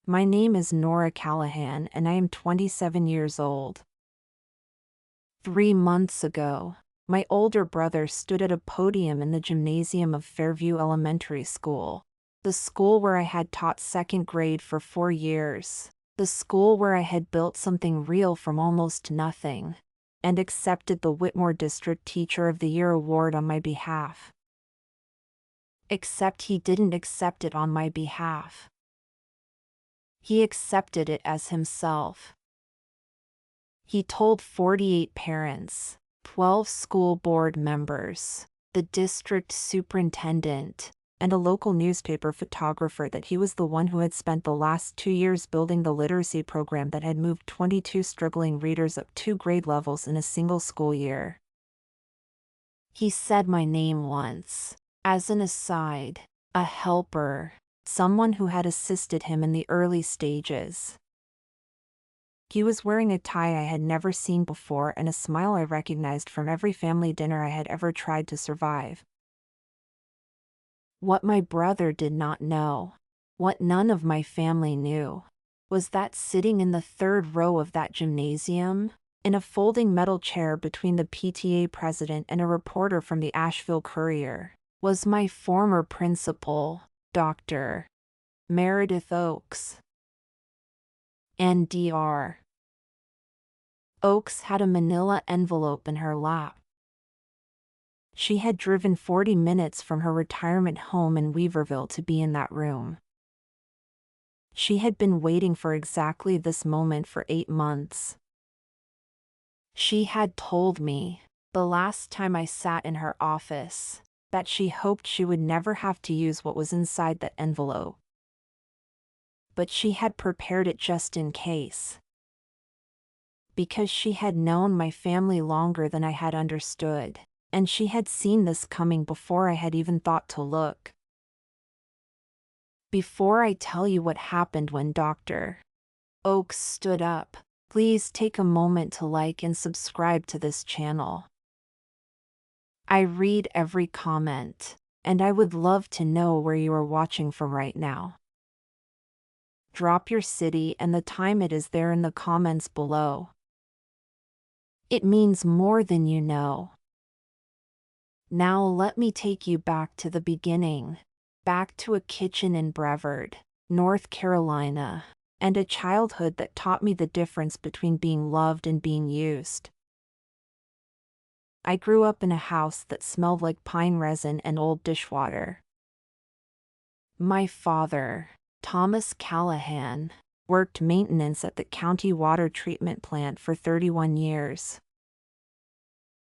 My name is Nora Callahan and I am 27 years old. 3 months ago, my older brother stood at a podium in the gymnasium of Fairview Elementary School, the school where I had taught second grade for 4 years, the school where I had built something real from almost nothing, and accepted the Whitmore District Teacher of the Year award on my behalf. Except he didn't accept it on my behalf. He accepted it as himself. He told 48 parents, 12 school board members, the district superintendent, and a local newspaper photographer that he was the one who had spent the last 2 years building the literacy program that had moved 22 struggling readers up 2 grade levels in a single school year. He said my name once, as an aside, a helper, someone who had assisted him in the early stages. He was wearing a tie I had never seen before and a smile I recognized from every family dinner I had ever tried to survive. What my brother did not know, what none of my family knew, was that sitting in the third row of that gymnasium, in a folding metal chair between the PTA president and a reporter from the Asheville Courier, was my former principal, Dr. Meredith Oakes. NDR. Oakes had a manila envelope in her lap. She had driven 40 minutes from her retirement home in Weaverville to be in that room. She had been waiting for exactly this moment for 8 months. She had told me, the last time I sat in her office, that she hoped she would never have to use what was inside that envelope. But she had prepared it just in case. Because she had known my family longer than I had understood, and she had seen this coming before I had even thought to look. Before I tell you what happened when Dr. Oakes stood up, please take a moment to like and subscribe to this channel. I read every comment, and I would love to know where you are watching from right now. Drop your city and the time it is there in the comments below. It means more than you know. Now let me take you back to the beginning, back to a kitchen in Brevard, North Carolina, and a childhood that taught me the difference between being loved and being used. I grew up in a house that smelled like pine resin and old dishwater. My father, Thomas Callahan, worked maintenance at the county water treatment plant for 31 years.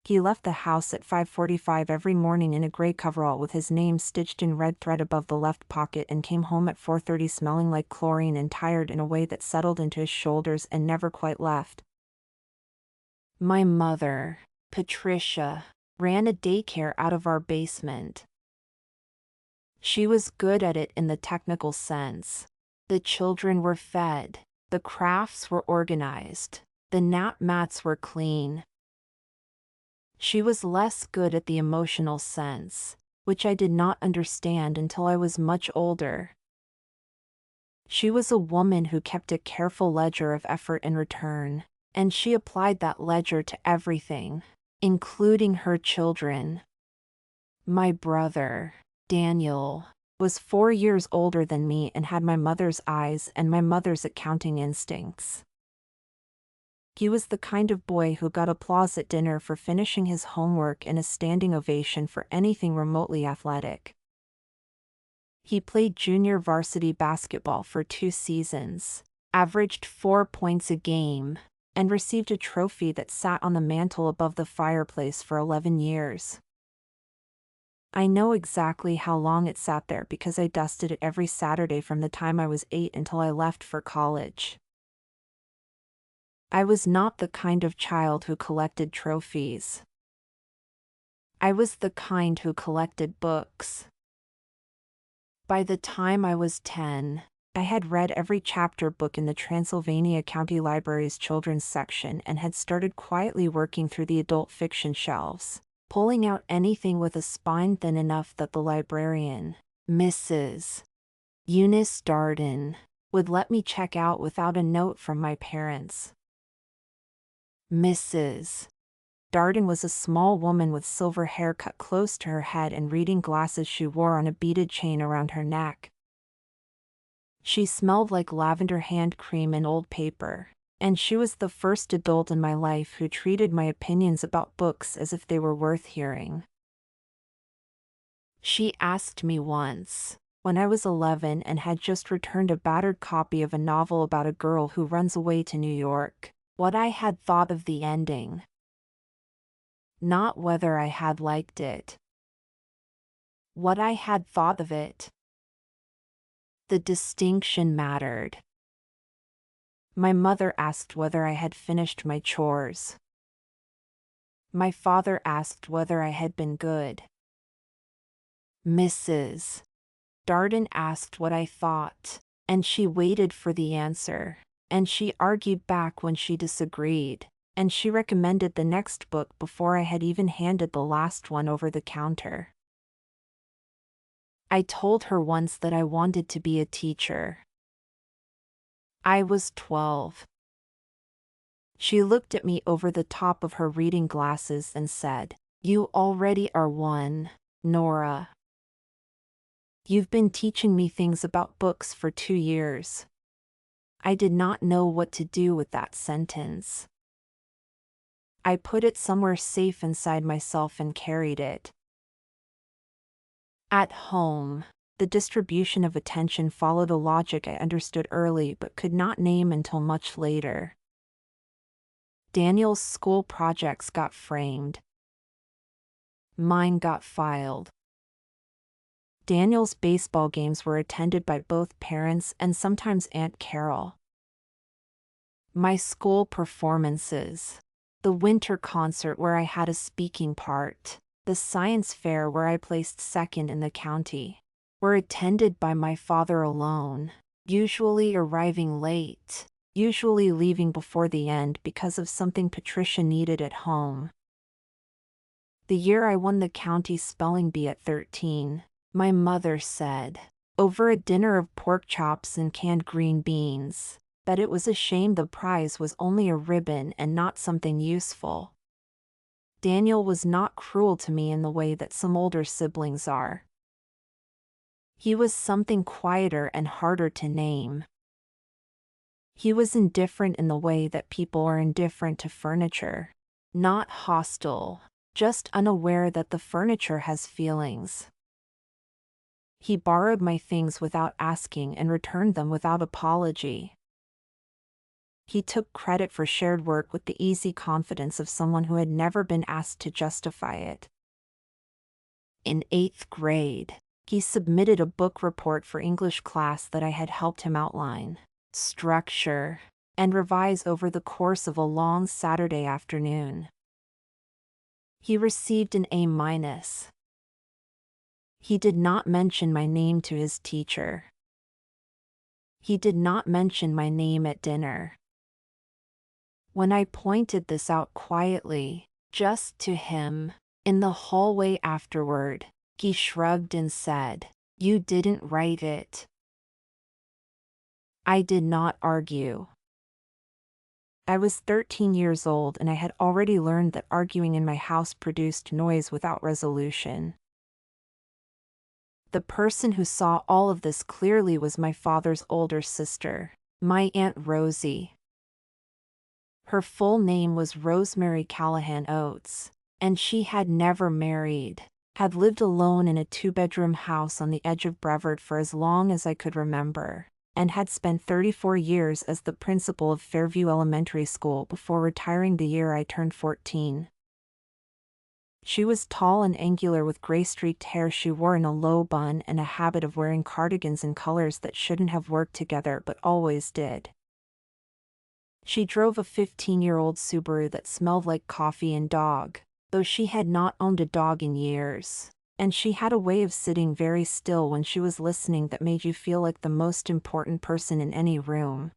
He left the house at 5:45 every morning in a gray coverall with his name stitched in red thread above the left pocket and came home at 4:30 smelling like chlorine and tired in a way that settled into his shoulders and never quite left. My mother, Patricia, ran a daycare out of our basement. She was good at it in the technical sense. The children were fed, the crafts were organized, the nap mats were clean. She was less good at the emotional sense, which I did not understand until I was much older. She was a woman who kept a careful ledger of effort and return, and she applied that ledger to everything, including her children. My brother, Daniel, was 4 years older than me and had my mother's eyes and my mother's accounting instincts. He was the kind of boy who got applause at dinner for finishing his homework and a standing ovation for anything remotely athletic. He played junior varsity basketball for 2 seasons, averaged 4 points a game, and received a trophy that sat on the mantel above the fireplace for 11 years. I know exactly how long it sat there because I dusted it every Saturday from the time I was 8 until I left for college. I was not the kind of child who collected trophies. I was the kind who collected books. By the time I was 10, I had read every chapter book in the Transylvania County Library's children's section and had started quietly working through the adult fiction shelves, pulling out anything with a spine thin enough that the librarian, Mrs. Eunice Darden, would let me check out without a note from my parents. Mrs. Darden was a small woman with silver hair cut close to her head and reading glasses she wore on a beaded chain around her neck. She smelled like lavender hand cream and old paper, and she was the first adult in my life who treated my opinions about books as if they were worth hearing. She asked me once, when I was 11 and had just returned a battered copy of a novel about a girl who runs away to New York, what I had thought of the ending. Not whether I had liked it. What I had thought of it. The distinction mattered. My mother asked whether I had finished my chores. My father asked whether I had been good. Mrs. Darden asked what I thought, and she waited for the answer, and she argued back when she disagreed, and she recommended the next book before I had even handed the last one over the counter. I told her once that I wanted to be a teacher. I was 12. She looked at me over the top of her reading glasses and said, "You already are one, Nora. You've been teaching me things about books for 2 years." I did not know what to do with that sentence. I put it somewhere safe inside myself and carried it. At home, the distribution of attention followed a logic I understood early but could not name until much later. Daniel's school projects got framed. Mine got filed. Daniel's baseball games were attended by both parents and sometimes Aunt Carol. My school performances, the winter concert where I had a speaking part, the science fair where I placed second in the county, were attended by my father alone, usually arriving late, usually leaving before the end because of something Patricia needed at home. The year I won the county spelling bee at 13, my mother said, over a dinner of pork chops and canned green beans, that it was a shame the prize was only a ribbon and not something useful. Daniel was not cruel to me in the way that some older siblings are. He was something quieter and harder to name. He was indifferent in the way that people are indifferent to furniture. Not hostile, just unaware that the furniture has feelings. He borrowed my things without asking and returned them without apology. He took credit for shared work with the easy confidence of someone who had never been asked to justify it. In 8th grade, he submitted a book report for English class that I had helped him outline, structure, and revise over the course of a long Saturday afternoon. He received an A-. He did not mention my name to his teacher. He did not mention my name at dinner. When I pointed this out quietly, just to him, in the hallway afterward, he shrugged and said, "You didn't write it." I did not argue. I was 13 years old and I had already learned that arguing in my house produced noise without resolution. The person who saw all of this clearly was my father's older sister, my Aunt Rosie. Her full name was Rosemary Callahan Oates, and she had never married, had lived alone in a 2-bedroom house on the edge of Brevard for as long as I could remember, and had spent 34 years as the principal of Fairview Elementary School before retiring the year I turned 14. She was tall and angular with gray-streaked hair she wore in a low bun and a habit of wearing cardigans in colors that shouldn't have worked together but always did. She drove a 15-year-old Subaru that smelled like coffee and dog, though she had not owned a dog in years, and she had a way of sitting very still when she was listening that made you feel like the most important person in any room.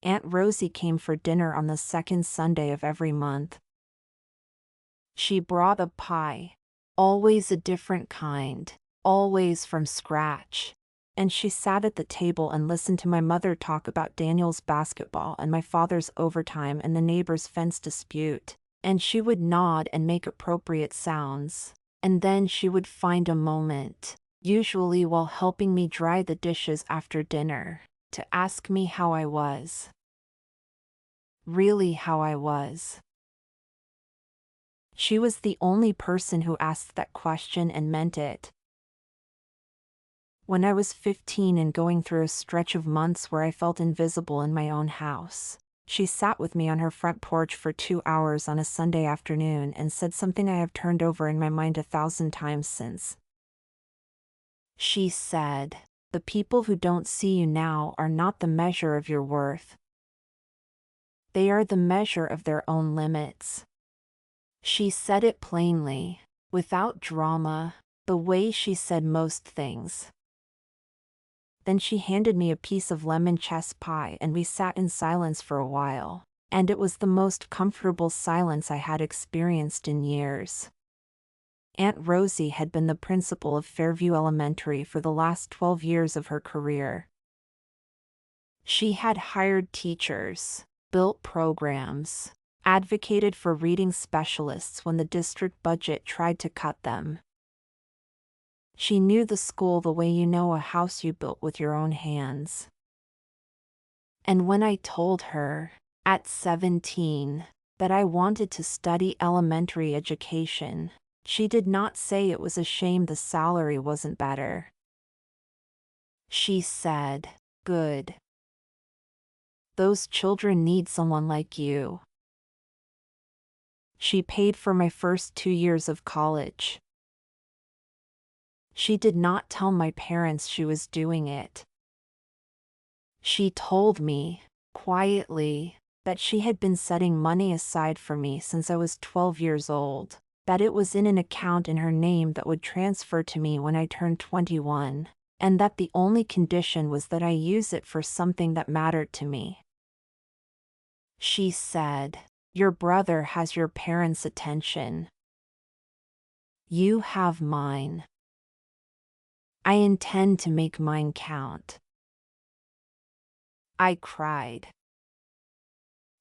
Aunt Rosie came for dinner on the second Sunday of every month. She brought a pie, always a different kind, always from scratch, and she sat at the table and listened to my mother talk about Daniel's basketball and my father's overtime and the neighbor's fence dispute, and she would nod and make appropriate sounds, and then she would find a moment, usually while helping me dry the dishes after dinner, to ask me how I was. Really how I was. She was the only person who asked that question and meant it. When I was 15 and going through a stretch of months where I felt invisible in my own house, she sat with me on her front porch for 2 hours on a Sunday afternoon and said something I have turned over in my mind 1,000 times since. She said, "The people who don't see you now are not the measure of your worth. They are the measure of their own limits." She said it plainly, without drama, the way she said most things. Then she handed me a piece of lemon chess pie and we sat in silence for a while, and it was the most comfortable silence I had experienced in years. Aunt Rosie had been the principal of Fairview Elementary for the last 12 years of her career. She had hired teachers, built programs, advocated for reading specialists when the district budget tried to cut them. She knew the school the way you know a house you built with your own hands. And when I told her, at 17, that I wanted to study elementary education, she did not say it was a shame the salary wasn't better. She said, "Good. Those children need someone like you." She paid for my first 2 years of college. She did not tell my parents she was doing it. She told me, quietly, that she had been setting money aside for me since I was 12 years old, that it was in an account in her name that would transfer to me when I turned 21, and that the only condition was that I use it for something that mattered to me. She said, "Your brother has your parents' attention. You have mine. I intend to make mine count." I cried.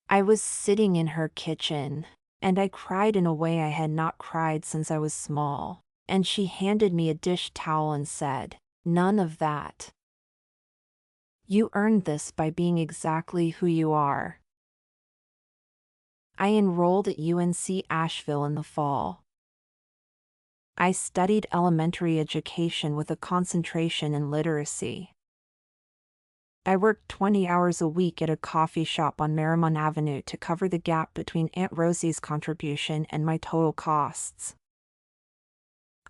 I was sitting in her kitchen, and I cried in a way I had not cried since I was small, and she handed me a dish towel and said, "None of that. You earned this by being exactly who you are." I enrolled at UNC Asheville in the fall. I studied elementary education with a concentration in literacy. I worked 20 hours a week at a coffee shop on Marymount Avenue to cover the gap between Aunt Rosie's contribution and my total costs.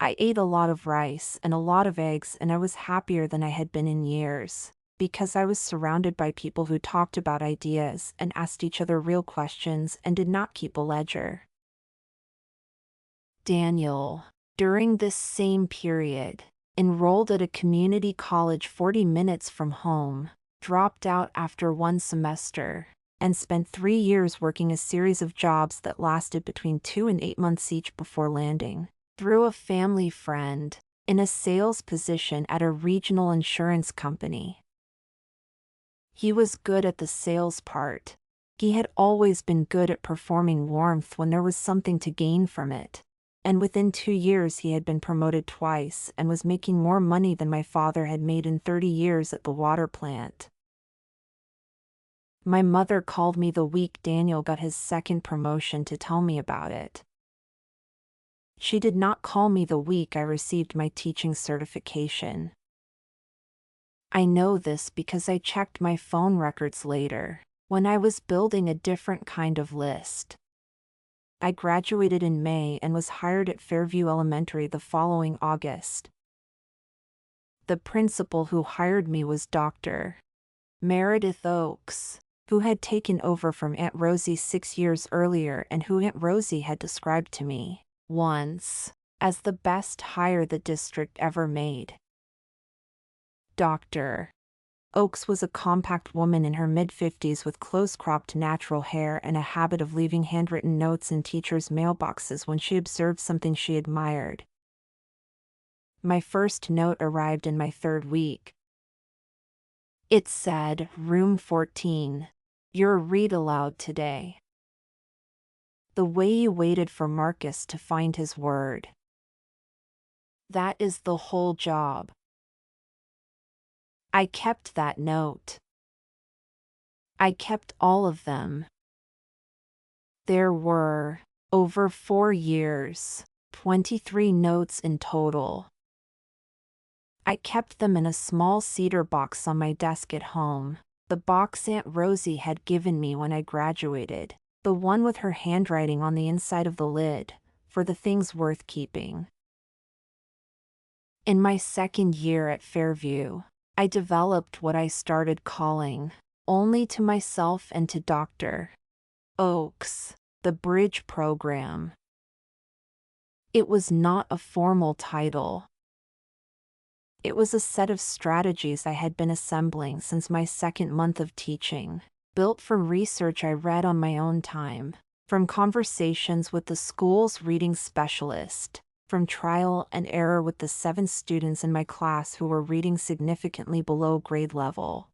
I ate a lot of rice and a lot of eggs, and I was happier than I had been in years, because I was surrounded by people who talked about ideas and asked each other real questions and did not keep a ledger. Daniel, during this same period, enrolled at a community college 40 minutes from home, dropped out after 1 semester, and spent 3 years working a series of jobs that lasted between 2 and 8 months each before landing, through a family friend, in a sales position at a regional insurance company. He was good at the sales part. He had always been good at performing warmth when there was something to gain from it. And within 2 years he had been promoted twice and was making more money than my father had made in 30 years at the water plant. My mother called me the week Daniel got his second promotion to tell me about it. She did not call me the week I received my teaching certification. I know this because I checked my phone records later, when I was building a different kind of list. I graduated in May and was hired at Fairview Elementary the following August. The principal who hired me was Dr. Meredith Oakes, who had taken over from Aunt Rosie 6 years earlier and who Aunt Rosie had described to me, once, as the best hire the district ever made. Dr. Oakes was a compact woman in her mid-50s with close-cropped natural hair and a habit of leaving handwritten notes in teachers' mailboxes when she observed something she admired. My first note arrived in my 3rd week. It said, "Room 14. Your read aloud today." The way you waited for Marcus to find his word. That is the whole job. I kept that note. I kept all of them. There were, over 4 years, 23 notes in total. I kept them in a small cedar box on my desk at home, the box Aunt Rosie had given me when I graduated, the one with her handwriting on the inside of the lid, for the things worth keeping. In my second year at Fairview, I developed what I started calling, only to myself and to Dr. Oakes, the Bridge Program. It was not a formal title. It was a set of strategies I had been assembling since my second month of teaching, built from research I read on my own time, from conversations with the school's reading specialist, from trial and error with the 7 students in my class who were reading significantly below grade level.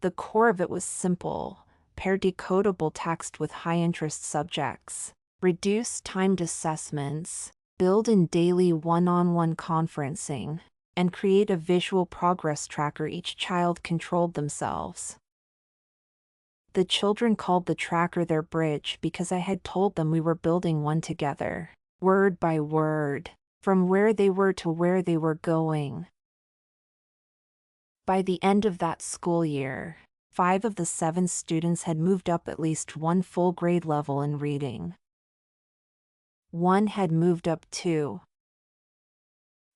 The core of it was simple: pair decodable text with high-interest subjects, reduce timed assessments, build in daily one-on-one conferencing, and create a visual progress tracker each child controlled themselves. The children called the tracker their bridge because I had told them we were building one together, word by word, from where they were to where they were going. By the end of that school year, 5 of the 7 students had moved up at least 1 full grade level in reading. 1 had moved up 2.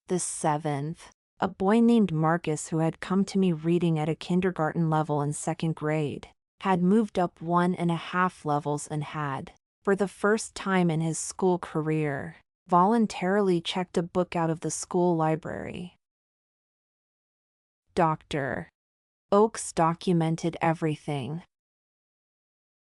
The 7th, a boy named Marcus who had come to me reading at a kindergarten level in 2nd grade, had moved up 1.5 levels and had, for the first time in his school career, voluntarily checked a book out of the school library. Dr. Oakes documented everything.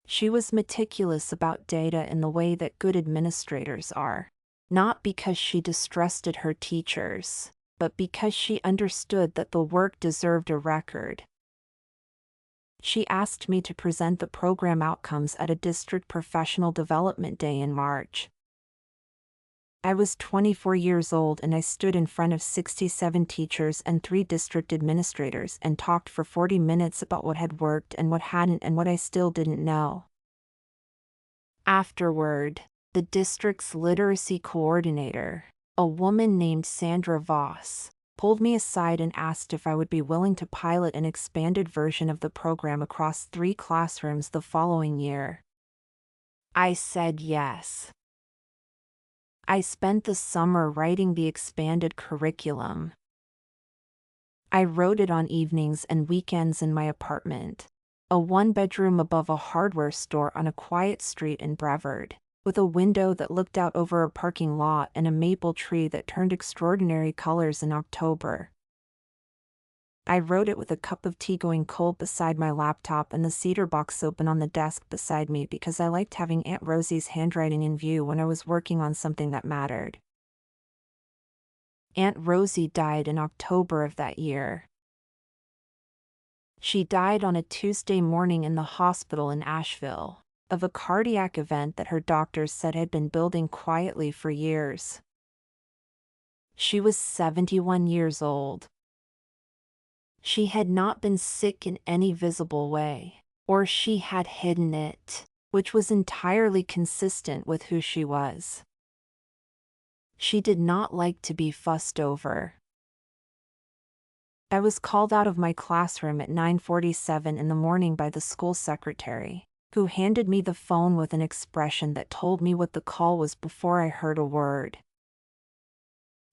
She was meticulous about data in the way that good administrators are, not because she distrusted her teachers, but because she understood that the work deserved a record. She asked me to present the program outcomes at a district professional development day in March. I was 24 years old and I stood in front of 67 teachers and 3 district administrators and talked for 40 minutes about what had worked and what hadn't and what I still didn't know. Afterward, the district's literacy coordinator, a woman named Sandra Voss, pulled me aside and asked if I would be willing to pilot an expanded version of the program across 3 classrooms the following year. I said yes. I spent the summer writing the expanded curriculum. I wrote it on evenings and weekends in my apartment, a 1-bedroom above a hardware store on a quiet street in Brevard, with a window that looked out over a parking lot and a maple tree that turned extraordinary colors in October. I wrote it with a cup of tea going cold beside my laptop and the cedar box open on the desk beside me because I liked having Aunt Rosie's handwriting in view when I was working on something that mattered. Aunt Rosie died in October of that year. She died on a Tuesday morning in the hospital in Asheville, of a cardiac event that her doctors said had been building quietly for years. She was 71 years old. She had not been sick in any visible way, or she had hidden it, which was entirely consistent with who she was. She did not like to be fussed over. I was called out of my classroom at 9:47 in the morning by the school secretary, who handed me the phone with an expression that told me what the call was before I heard a word.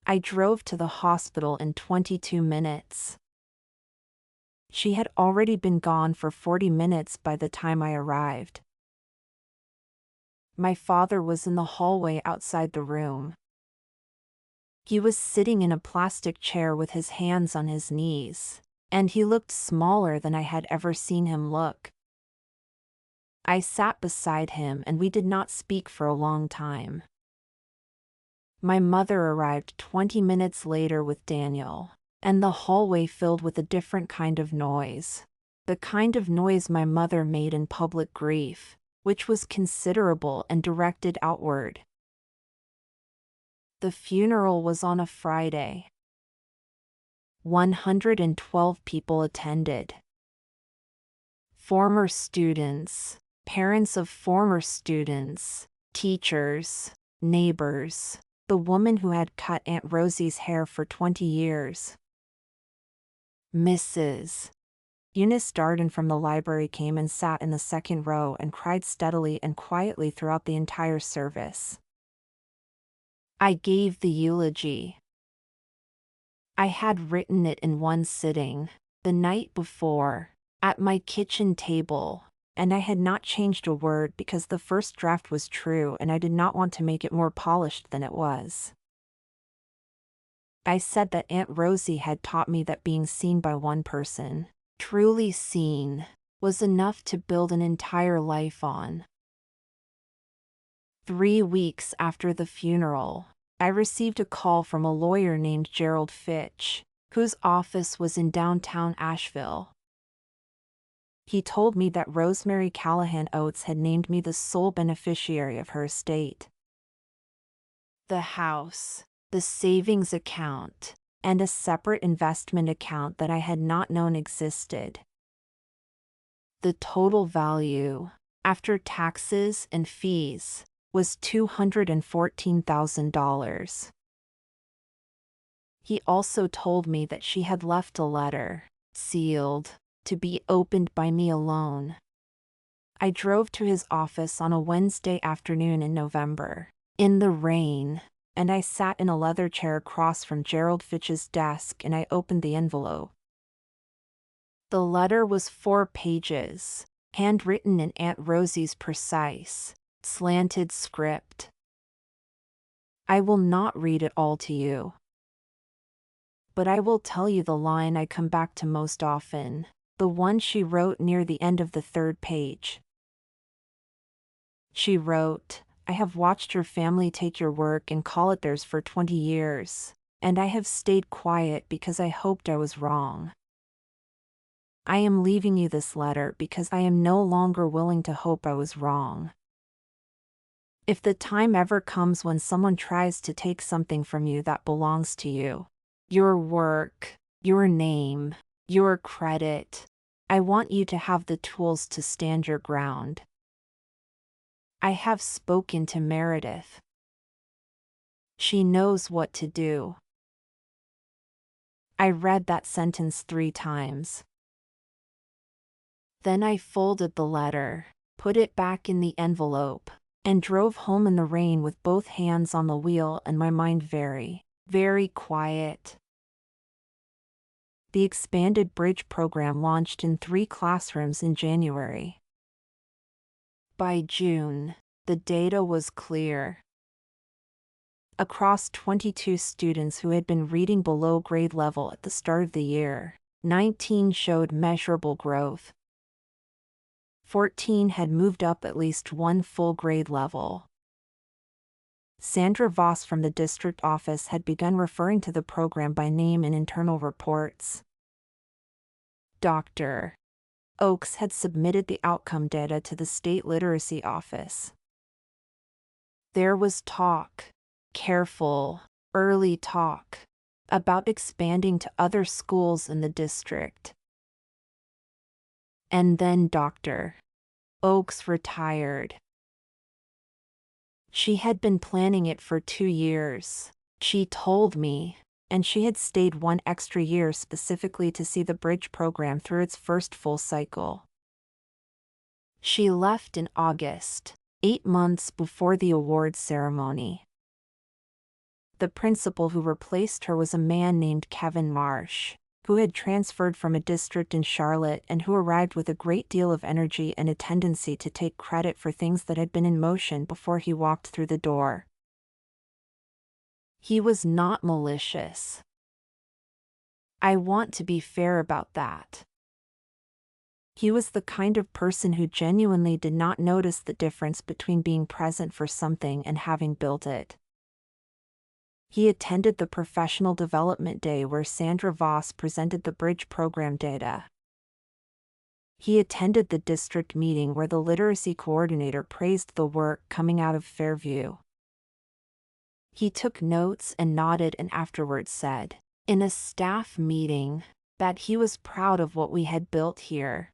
I drove to the hospital in 22 minutes. She had already been gone for 40 minutes by the time I arrived. My father was in the hallway outside the room. He was sitting in a plastic chair with his hands on his knees, and he looked smaller than I had ever seen him look. I sat beside him and we did not speak for a long time. My mother arrived 20 minutes later with Daniel, and the hallway filled with a different kind of noise. The kind of noise my mother made in public grief, which was considerable and directed outward. The funeral was on a Friday. 112 people attended. Former students, parents of former students, teachers, neighbors, the woman who had cut Aunt Rosie's hair for 20 years. Mrs. Eunice Darden from the library came and sat in the second row and cried steadily and quietly throughout the entire service. I gave the eulogy. I had written it in one sitting, the night before, at my kitchen table, and I had not changed a word because the first draft was true and I did not want to make it more polished than it was. I said that Aunt Rosie had taught me that being seen by one person, truly seen, was enough to build an entire life on. 3 weeks after the funeral, I received a call from a lawyer named Gerald Fitch, whose office was in downtown Asheville. He told me that Rosemary Callahan Oates had named me the sole beneficiary of her estate. The house, the savings account, and a separate investment account that I had not known existed. The total value, after taxes and fees, was $214,000. He also told me that she had left a letter, sealed, to be opened by me alone. I drove to his office on a Wednesday afternoon in November, in the rain, and I sat in a leather chair across from Gerald Fitch's desk and I opened the envelope. The letter was 4 pages, handwritten in Aunt Rosie's precise, slanted script. I will not read it all to you, but I will tell you the line I come back to most often, the one she wrote near the end of the 3rd page. She wrote, I have watched your family take your work and call it theirs for 20 years, and I have stayed quiet because I hoped I was wrong. I am leaving you this letter because I am no longer willing to hope I was wrong. If the time ever comes when someone tries to take something from you that belongs to you, your work, your name, your credit, I want you to have the tools to stand your ground. I have spoken to Meredith. She knows what to do. I read that sentence 3 times. Then I folded the letter, put it back in the envelope, and drove home in the rain with both hands on the wheel and my mind very, very quiet. The expanded bridge program launched in 3 classrooms in January. By June, the data was clear. Across 22 students who had been reading below grade level at the start of the year, 19 showed measurable growth. 14 had moved up at least 1 full grade level. Sandra Voss from the district office had begun referring to the program by name in internal reports. Dr. Oakes had submitted the outcome data to the state literacy office. There was talk, careful, early talk, about expanding to other schools in the district. And then Dr. Oakes retired. She had been planning it for 2 years, she told me, and she had stayed 1 extra year specifically to see the bridge program through its first full cycle. She left in August, 8 months before the awards ceremony. The principal who replaced her was a man named Kevin Marsh, who had transferred from a district in Charlotte and who arrived with a great deal of energy and a tendency to take credit for things that had been in motion before he walked through the door. He was not malicious. I want to be fair about that. He was the kind of person who genuinely did not notice the difference between being present for something and having built it. He attended the professional development day where Sandra Voss presented the bridge program data. He attended the district meeting where the literacy coordinator praised the work coming out of Fairview. He took notes and nodded and afterwards said, in a staff meeting, that he was proud of what we had built here.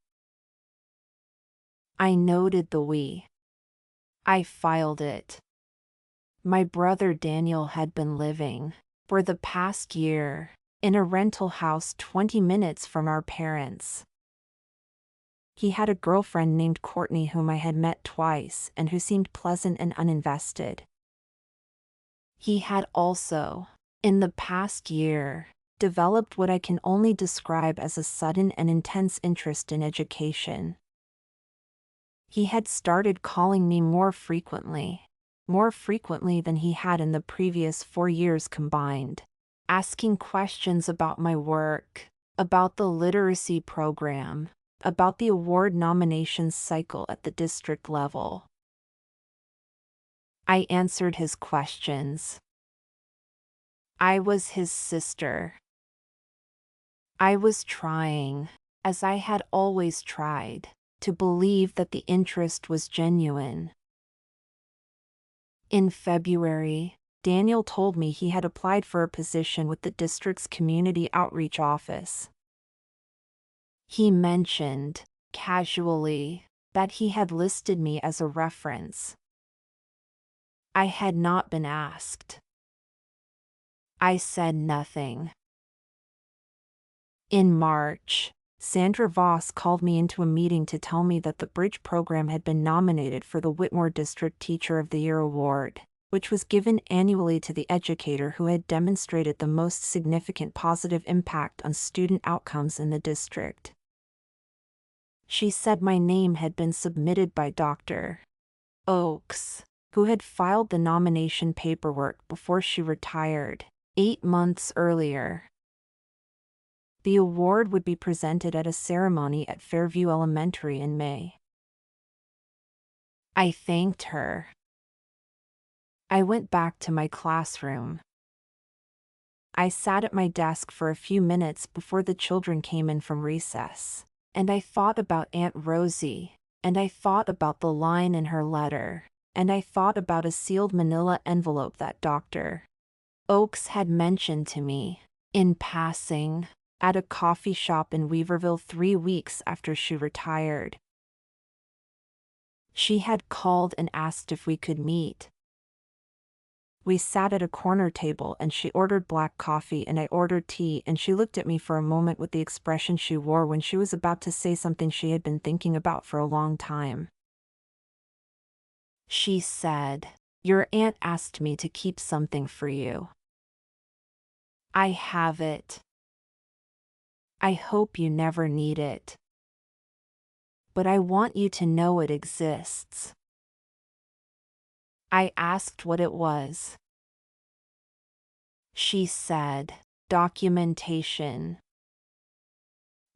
I noted the we. I filed it. My brother Daniel had been living, for the past year, in a rental house 20 minutes from our parents. He had a girlfriend named Courtney whom I had met twice and who seemed pleasant and uninvested. He had also, in the past year, developed what I can only describe as a sudden and intense interest in education. He had started calling me more frequently than he had in the previous 4 years combined, asking questions about my work, about the literacy program, about the award nominations cycle at the district level. I answered his questions. I was his sister. I was trying, as I had always tried, to believe that the interest was genuine. In February, Daniel told me he had applied for a position with the district's community outreach office. He mentioned, casually, that he had listed me as a reference. I had not been asked. I said nothing. In March, Sandra Voss called me into a meeting to tell me that the Bridge program had been nominated for the Whitmore District Teacher of the Year award, which was given annually to the educator who had demonstrated the most significant positive impact on student outcomes in the district. She said my name had been submitted by Dr. Oakes, who had filed the nomination paperwork before she retired, 8 months earlier. The award would be presented at a ceremony at Fairview Elementary in May. I thanked her. I went back to my classroom. I sat at my desk for a few minutes before the children came in from recess, and I thought about Aunt Rosie, and I thought about the line in her letter, and I thought about a sealed manila envelope that Dr. Oakes had mentioned to me, in passing, at a coffee shop in Weaverville 3 weeks after she retired. She had called and asked if we could meet. We sat at a corner table and she ordered black coffee and I ordered tea, and she looked at me for a moment with the expression she wore when she was about to say something she had been thinking about for a long time. She said, "Your aunt asked me to keep something for you. I have it. I hope you never need it. But I want you to know it exists." I asked what it was. She said, "Documentation.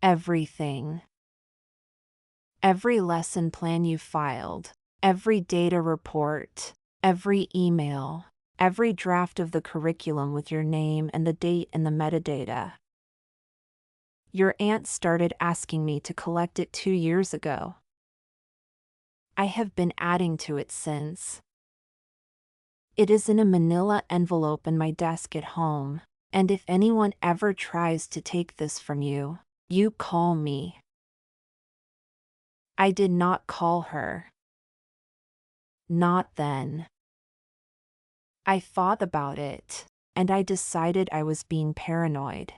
Everything. Every lesson plan you filed, every data report, every email, every draft of the curriculum with your name and the date and the metadata. Your aunt started asking me to collect it 2 years ago. I have been adding to it since. It is in a manila envelope in my desk at home, and if anyone ever tries to take this from you, you call me." I did not call her. Not then. I thought about it, and I decided I was being paranoid.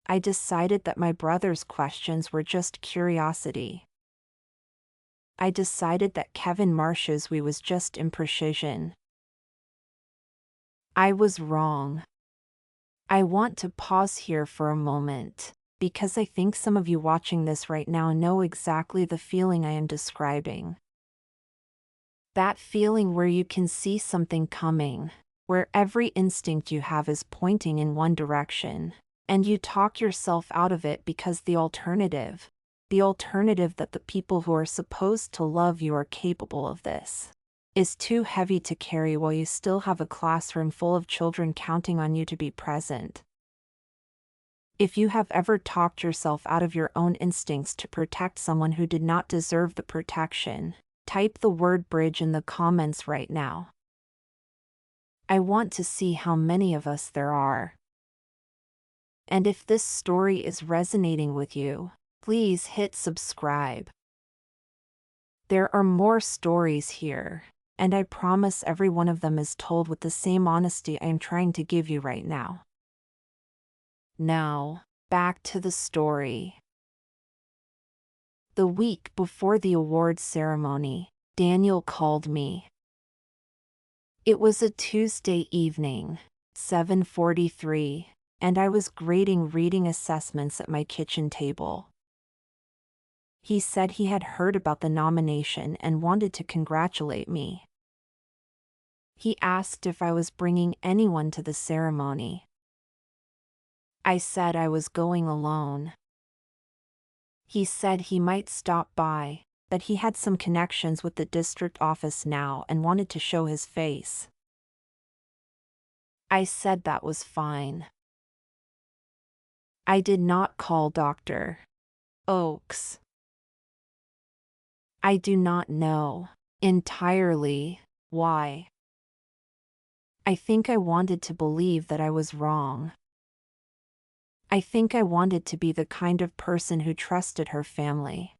I decided that my brother's questions were just curiosity. I decided that Kevin Marsh's we was just imprecision. I was wrong. I want to pause here for a moment, because I think some of you watching this right now know exactly the feeling I am describing. That feeling where you can see something coming, where every instinct you have is pointing in one direction, and you talk yourself out of it because the alternative that the people who are supposed to love you are capable of this, is too heavy to carry while you still have a classroom full of children counting on you to be present. If you have ever talked yourself out of your own instincts to protect someone who did not deserve the protection, type the word bridge in the comments right now. I want to see how many of us there are. And if this story is resonating with you, please hit subscribe. There are more stories here, and I promise every one of them is told with the same honesty I am trying to give you right now. Now, back to the story. The week before the awards ceremony, Daniel called me. It was a Tuesday evening, 7:43, and I was grading reading assessments at my kitchen table. He said he had heard about the nomination and wanted to congratulate me. He asked if I was bringing anyone to the ceremony. I said I was going alone. He said he might stop by, that he had some connections with the district office now and wanted to show his face. I said that was fine. I did not call Dr. Oakes. I do not know entirely why. I think I wanted to believe that I was wrong. I think I wanted to be the kind of person who trusted her family.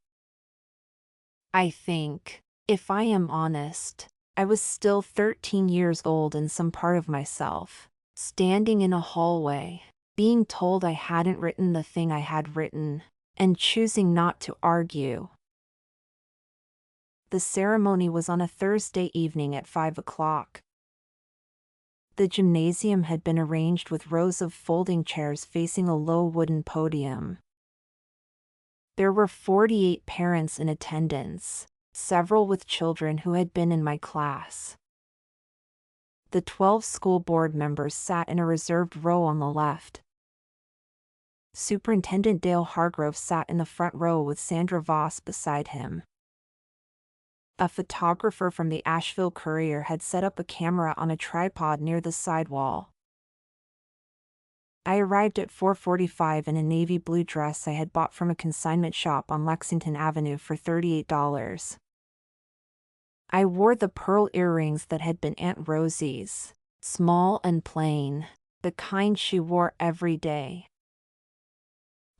I think, if I am honest, I was still 13 years old in some part of myself, standing in a hallway, being told I hadn't written the thing I had written, and choosing not to argue. The ceremony was on a Thursday evening at 5 o'clock. The gymnasium had been arranged with rows of folding chairs facing a low wooden podium. There were 48 parents in attendance, several with children who had been in my class. The 12 school board members sat in a reserved row on the left. Superintendent Dale Hargrove sat in the front row with Sandra Voss beside him. A photographer from the Asheville Courier had set up a camera on a tripod near the side wall. I arrived at 4:45 in a navy blue dress I had bought from a consignment shop on Lexington Avenue for $38. I wore the pearl earrings that had been Aunt Rosie's, small and plain, the kind she wore every day.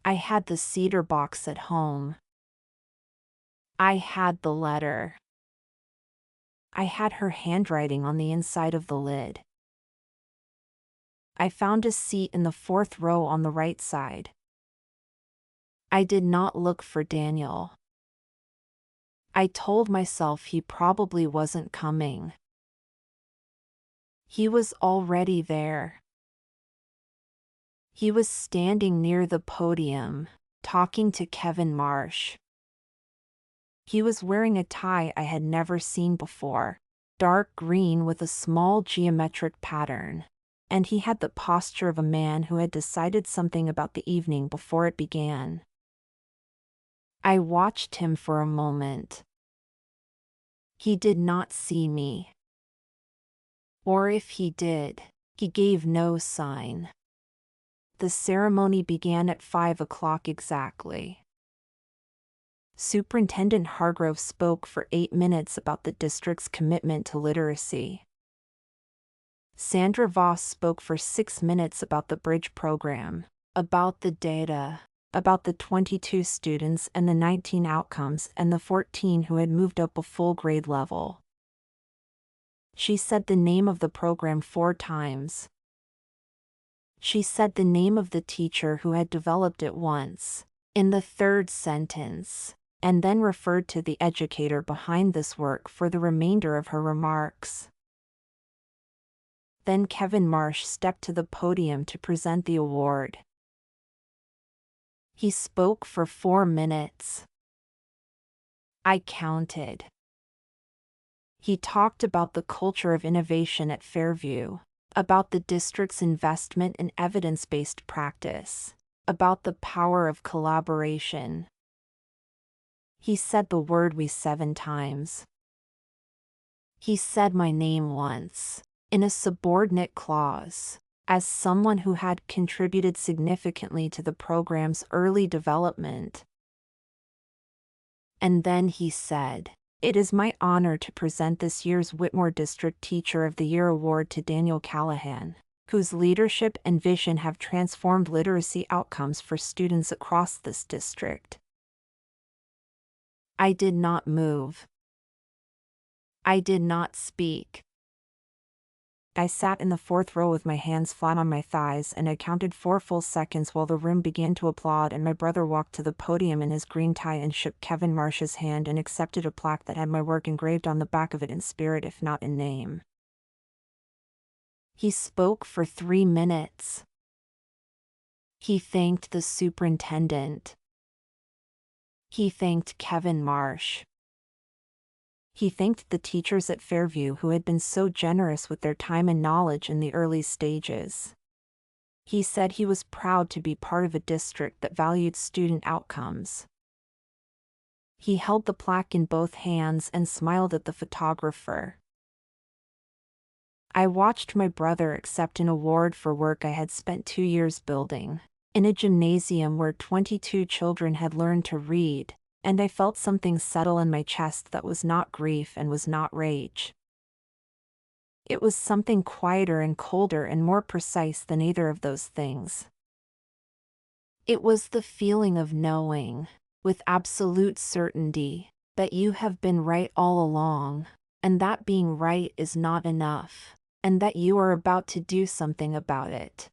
I had the cedar box at home. I had the letter. I had her handwriting on the inside of the lid. I found a seat in the 4th row on the right side. I did not look for Daniel. I told myself he probably wasn't coming. He was already there. He was standing near the podium, talking to Kevin Marsh. He was wearing a tie I had never seen before, dark green with a small geometric pattern, and he had the posture of a man who had decided something about the evening before it began. I watched him for a moment. He did not see me. Or if he did, he gave no sign. The ceremony began at 5 o'clock exactly. Superintendent Hargrove spoke for 8 minutes about the district's commitment to literacy. Sandra Voss spoke for 6 minutes about the Bridge program, about the data, about the 22 students and the 19 outcomes and the 14 who had moved up a full grade level. She said the name of the program 4 times. She said the name of the teacher who had developed it once, in the 3rd sentence, and then referred to the educator behind this work for the remainder of her remarks. Then Kevin Marsh stepped to the podium to present the award. He spoke for 4 minutes. I counted. He talked about the culture of innovation at Fairview, about the district's investment in evidence-based practice, about the power of collaboration. He said the word "we" 7 times. He said my name once, in a subordinate clause, as someone who had contributed significantly to the program's early development. And then he said, "It is my honor to present this year's Whitmore District Teacher of the Year award to Nora Callahan, whose leadership and vision have transformed literacy outcomes for students across this district." I did not move. I did not speak. I sat in the fourth row with my hands flat on my thighs, and I counted 4 full seconds while the room began to applaud, and my brother walked to the podium in his green tie and shook Kevin Marsh's hand and accepted a plaque that had my work engraved on the back of it in spirit if not in name. He spoke for 3 minutes. He thanked the superintendent. He thanked Kevin Marsh. He thanked the teachers at Fairview who had been so generous with their time and knowledge in the early stages. He said he was proud to be part of a district that valued student outcomes. He held the plaque in both hands and smiled at the photographer. I watched my brother accept an award for work I had spent 2 years building, in a gymnasium where 22 children had learned to read, and I felt something settle in my chest that was not grief and was not rage. It was something quieter and colder and more precise than either of those things. It was the feeling of knowing, with absolute certainty, that you have been right all along, and that being right is not enough, and that you are about to do something about it.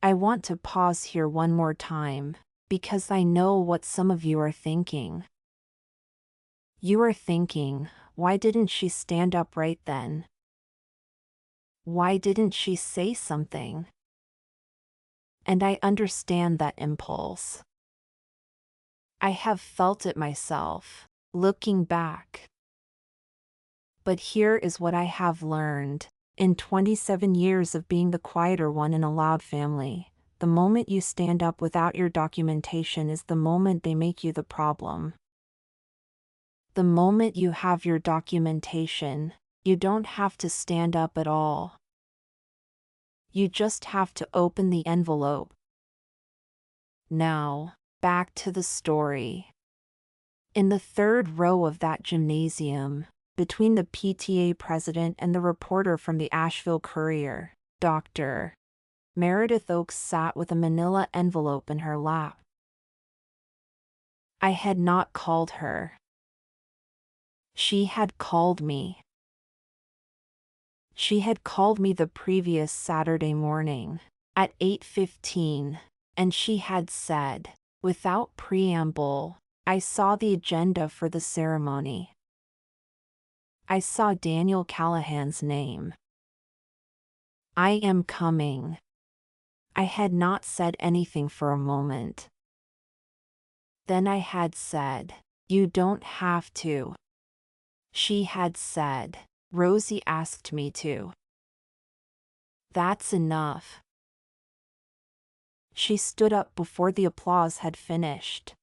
I want to pause here one more time, because I know what some of you are thinking. You are thinking, why didn't she stand up right then? Why didn't she say something? And I understand that impulse. I have felt it myself, looking back. But here is what I have learned. In 27 years of being the quieter one in a loud family, the moment you stand up without your documentation is the moment they make you the problem. The moment you have your documentation, you don't have to stand up at all. You just have to open the envelope. Now, back to the story. In the third row of that gymnasium, between the PTA president and the reporter from the Asheville Courier, Dr. Meredith Oakes sat with a manila envelope in her lap. I had not called her. She had called me. She had called me the previous Saturday morning, at 8:15, and she had said, without preamble, I saw the agenda for the ceremony. I saw Nora Callahan's name. I am coming. I had not said anything for a moment. Then I had said, you don't have to. She had said, Rosie asked me to. That's enough. She stood up before the applause had finished.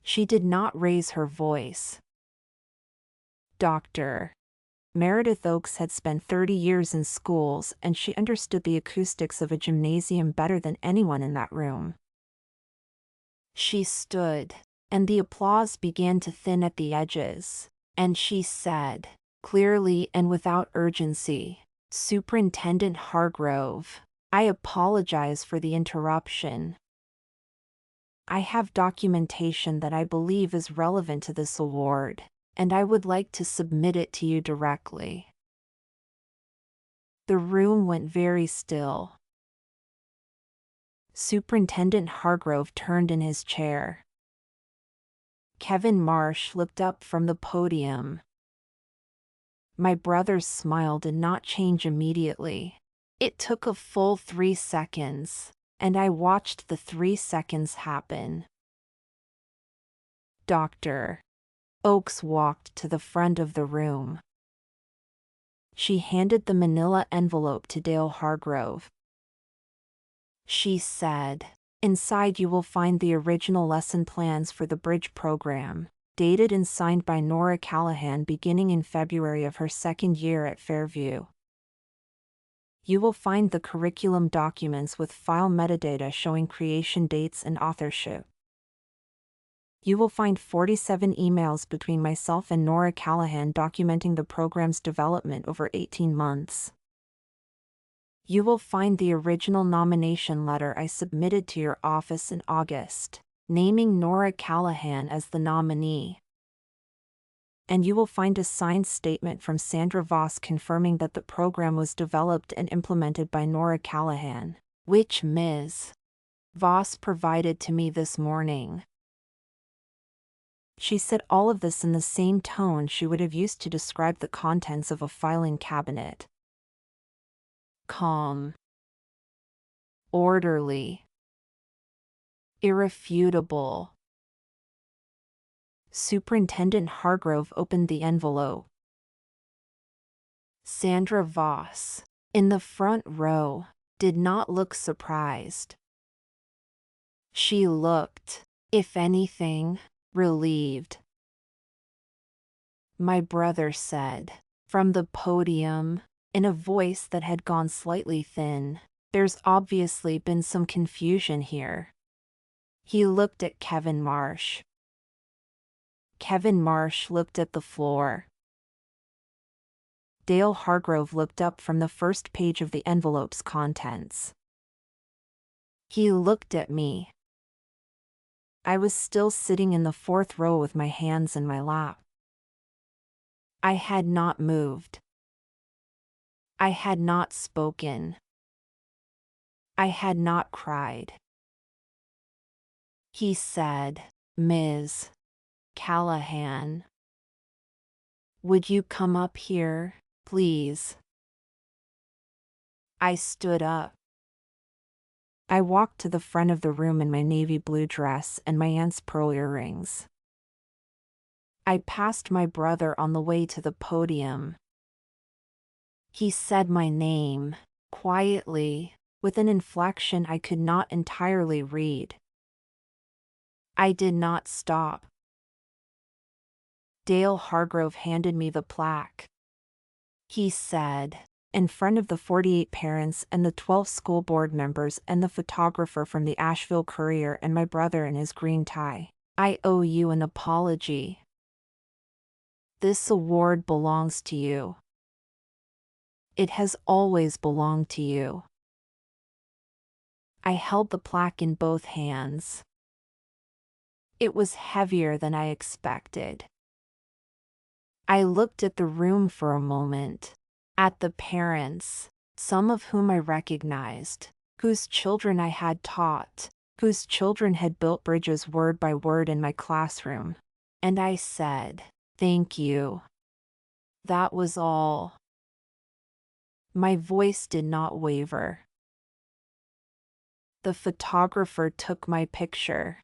She did not raise her voice. Dr. Meredith Oakes had spent 30 years in schools, and she understood the acoustics of a gymnasium better than anyone in that room. She stood, and the applause began to thin at the edges, and she said, clearly and without urgency, Superintendent Hargrove, I apologize for the interruption. I have documentation that I believe is relevant to this award, and I would like to submit it to you directly. The room went very still. Superintendent Hargrove turned in his chair. Kevin Marsh looked up from the podium. My brother's smile did not change immediately. It took a full 3 seconds, and I watched the 3 seconds happen. Dr. Oakes walked to the front of the room. She handed the manila envelope to Dale Hargrove. She said, inside you will find the original lesson plans for the bridge program, dated and signed by Nora Callahan beginning in February of her second year at Fairview. You will find the curriculum documents with file metadata showing creation dates and authorship. You will find 47 emails between myself and Nora Callahan documenting the program's development over 18 months. You will find the original nomination letter I submitted to your office in August, naming Nora Callahan as the nominee. And you will find a signed statement from Sandra Voss confirming that the program was developed and implemented by Nora Callahan, which Ms. Voss provided to me this morning. She said all of this in the same tone she would have used to describe the contents of a filing cabinet. Calm, orderly, irrefutable. Superintendent Hargrove opened the envelope. Sandra Voss, in the front row, did not look surprised. She looked, if anything, relieved. My brother said, from the podium, in a voice that had gone slightly thin, "There's obviously been some confusion here." He looked at Kevin Marsh. Kevin Marsh looked at the floor. Dale Hargrove looked up from the first page of the envelope's contents. He looked at me. I was still sitting in the fourth row with my hands in my lap. I had not moved. I had not spoken. I had not cried. He said, "Ms. Callahan, would you come up here, please?" I stood up. I walked to the front of the room in my navy blue dress and my aunt's pearl earrings. I passed my brother on the way to the podium. He said my name, quietly, with an inflection I could not entirely read. I did not stop. Dale Hargrove handed me the plaque. He said, in front of the 48 parents and the 12 school board members and the photographer from the Asheville Courier and my brother in his green tie, "I owe you an apology. This award belongs to you. It has always belonged to you." I held the plaque in both hands. It was heavier than I expected. I looked at the room for a moment, at the parents, some of whom I recognized, whose children I had taught, whose children had built bridges word by word in my classroom, and I said, "Thank you." That was all. My voice did not waver. The photographer took my picture.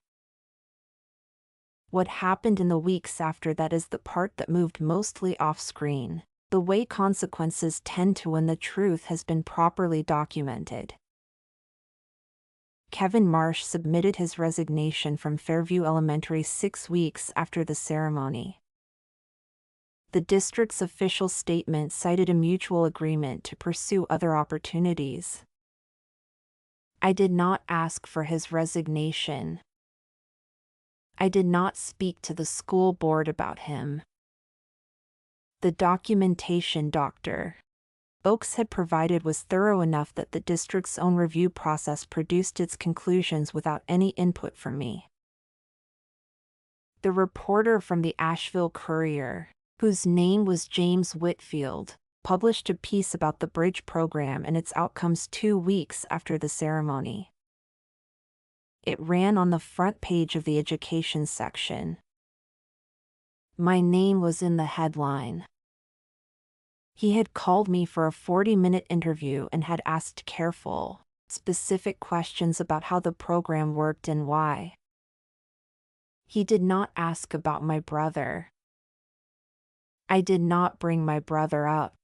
What happened in the weeks after that is the part that moved mostly off-screen, the way consequences tend to when the truth has been properly documented. Kevin Marsh submitted his resignation from Fairview Elementary 6 weeks after the ceremony. The district's official statement cited a mutual agreement to pursue other opportunities. I did not ask for his resignation. I did not speak to the school board about him. The documentation Dr. Oakes had provided was thorough enough that the district's own review process produced its conclusions without any input from me. The reporter from the Asheville Courier, whose name was James Whitfield, published a piece about the bridge program and its outcomes 2 weeks after the ceremony. It ran on the front page of the education section. My name was in the headline. He had called me for a 40-minute interview and had asked careful, specific questions about how the program worked and why. He did not ask about my brother. I did not bring my brother up.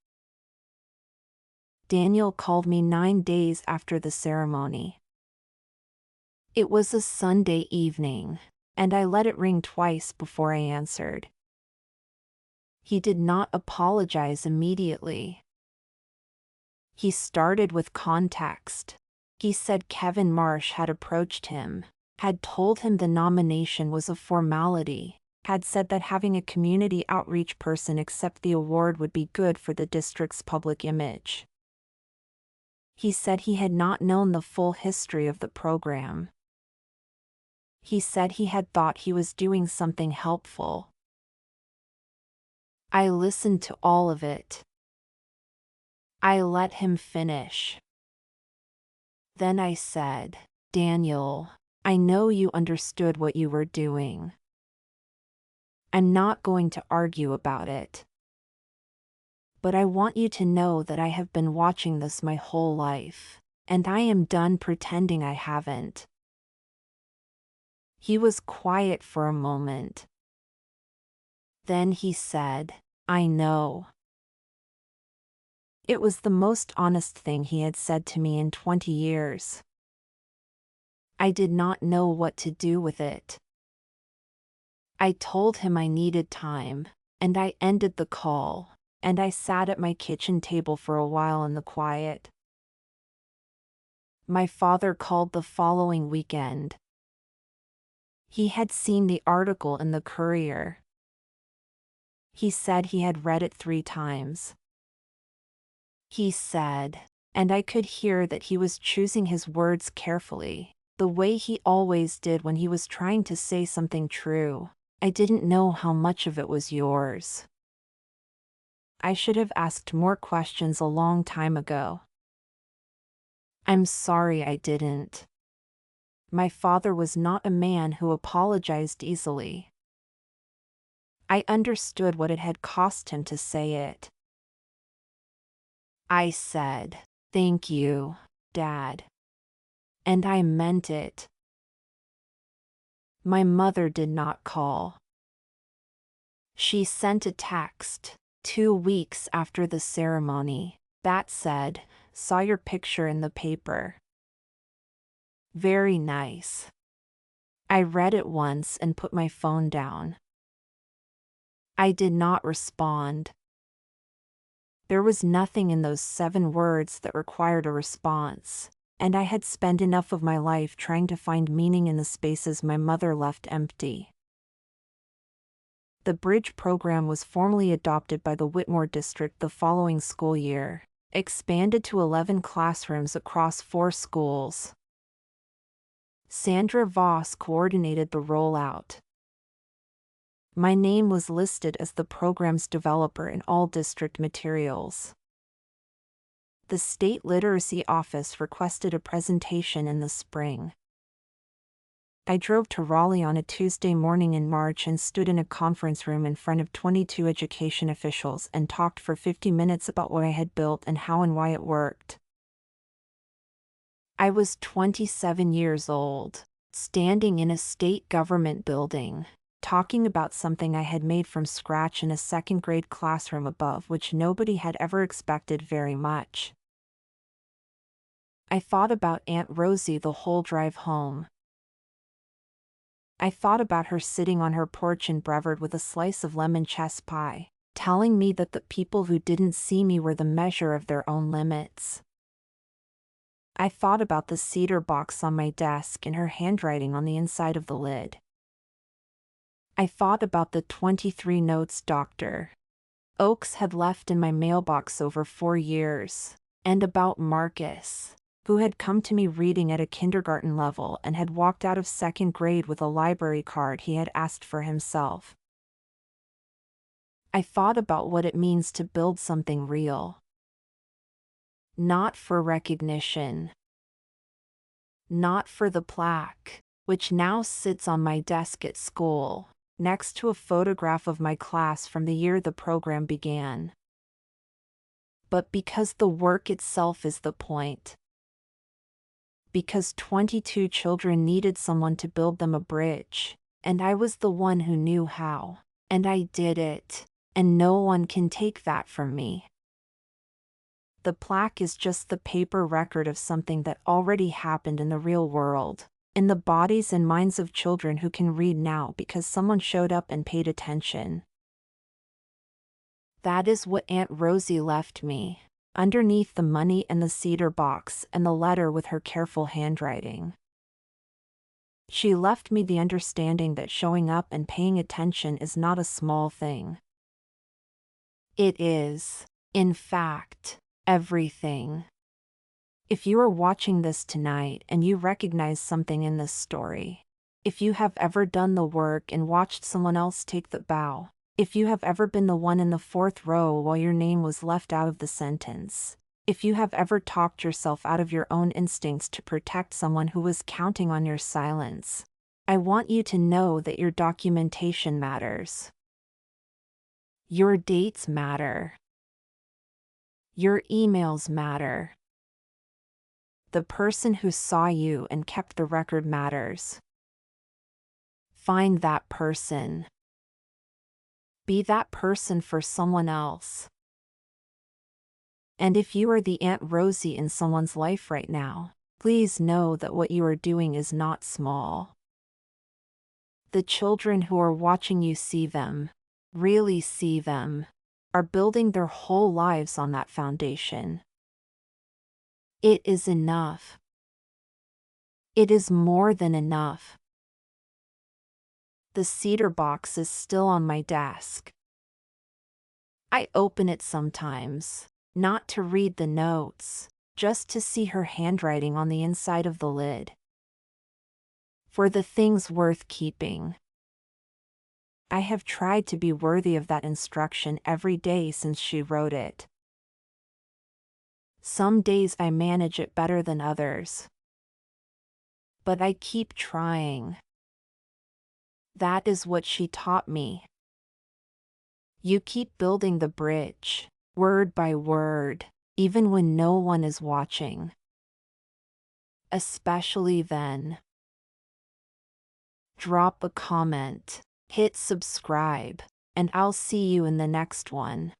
Daniel called me 9 days after the ceremony. It was a Sunday evening, and I let it ring twice before I answered. He did not apologize immediately. He started with context. He said Kevin Marsh had approached him, had told him the nomination was a formality, had said that having a community outreach person accept the award would be good for the district's public image. He said he had not known the full history of the program. He said he had thought he was doing something helpful. I listened to all of it. I let him finish. Then I said, "Daniel, I know you understood what you were doing. I'm not going to argue about it. But I want you to know that I have been watching this my whole life, and I am done pretending I haven't." He was quiet for a moment. Then he said, "I know." It was the most honest thing he had said to me in 20 years. I did not know what to do with it. I told him I needed time, and I ended the call, and I sat at my kitchen table for a while in the quiet. My father called the following weekend. He had seen the article in the Courier. He said he had read it 3 times. He said, and I could hear that he was choosing his words carefully, the way he always did when he was trying to say something true, "I didn't know how much of it was yours." I should have asked more questions a long time ago. I'm sorry I didn't. My father was not a man who apologized easily. I understood what it had cost him to say it. I said, "Thank you, Dad." And I meant it. My mother did not call. She sent a text 2 weeks after the ceremony that said, "Saw your picture in the paper. Very nice." I read it once and put my phone down. I did not respond. There was nothing in those 7 words that required a response, and I had spent enough of my life trying to find meaning in the spaces my mother left empty. The bridge program was formally adopted by the Whitmore District the following school year, expanded to 11 classrooms across 4 schools. Sandra Voss coordinated the rollout. My name was listed as the program's developer in all district materials. The State Literacy Office requested a presentation in the spring. I drove to Raleigh on a Tuesday morning in March and stood in a conference room in front of 22 education officials and talked for 50 minutes about what I had built and how and why it worked. I was 27 years old, standing in a state government building, talking about something I had made from scratch in a 2nd grade classroom above which nobody had ever expected very much. I thought about Aunt Rosie the whole drive home. I thought about her sitting on her porch in Brevard with a slice of lemon chess pie, telling me that the people who didn't see me were the measure of their own limits. I thought about the cedar box on my desk and her handwriting on the inside of the lid. I thought about the 23 notes Dr. Oakes had left in my mailbox over 4 years, and about Marcus, who had come to me reading at a kindergarten level and had walked out of 2nd grade with a library card he had asked for himself. I thought about what it means to build something real. Not for recognition. Not for the plaque, which now sits on my desk at school, next to a photograph of my class from the year the program began. But because the work itself is the point. Because 22 children needed someone to build them a bridge, and I was the one who knew how, and I did it, and no one can take that from me. The plaque is just the paper record of something that already happened in the real world, in the bodies and minds of children who can read now because someone showed up and paid attention. That is what Aunt Rosie left me, underneath the money and the cedar box and the letter with her careful handwriting. She left me the understanding that showing up and paying attention is not a small thing. It is, in fact, everything. If you are watching this tonight and you recognize something in this story, if you have ever done the work and watched someone else take the bow, if you have ever been the one in the fourth row while your name was left out of the sentence, if you have ever talked yourself out of your own instincts to protect someone who was counting on your silence, I want you to know that your documentation matters. Your dates matter. Your emails matter. The person who saw you and kept the record matters. Find that person. Be that person for someone else. And if you are the Aunt Rosie in someone's life right now, please know that what you are doing is not small. The children who are watching you see them, really see them, are building their whole lives on that foundation. It is enough. It is more than enough. The cedar box is still on my desk. I open it sometimes, not to read the notes, just to see her handwriting on the inside of the lid. For the things worth keeping. I have tried to be worthy of that instruction every day since she wrote it. Some days I manage it better than others. But I keep trying. That is what she taught me. You keep building the bridge, word by word, even when no one is watching. Especially then. Drop a comment, hit subscribe, and I'll see you in the next one.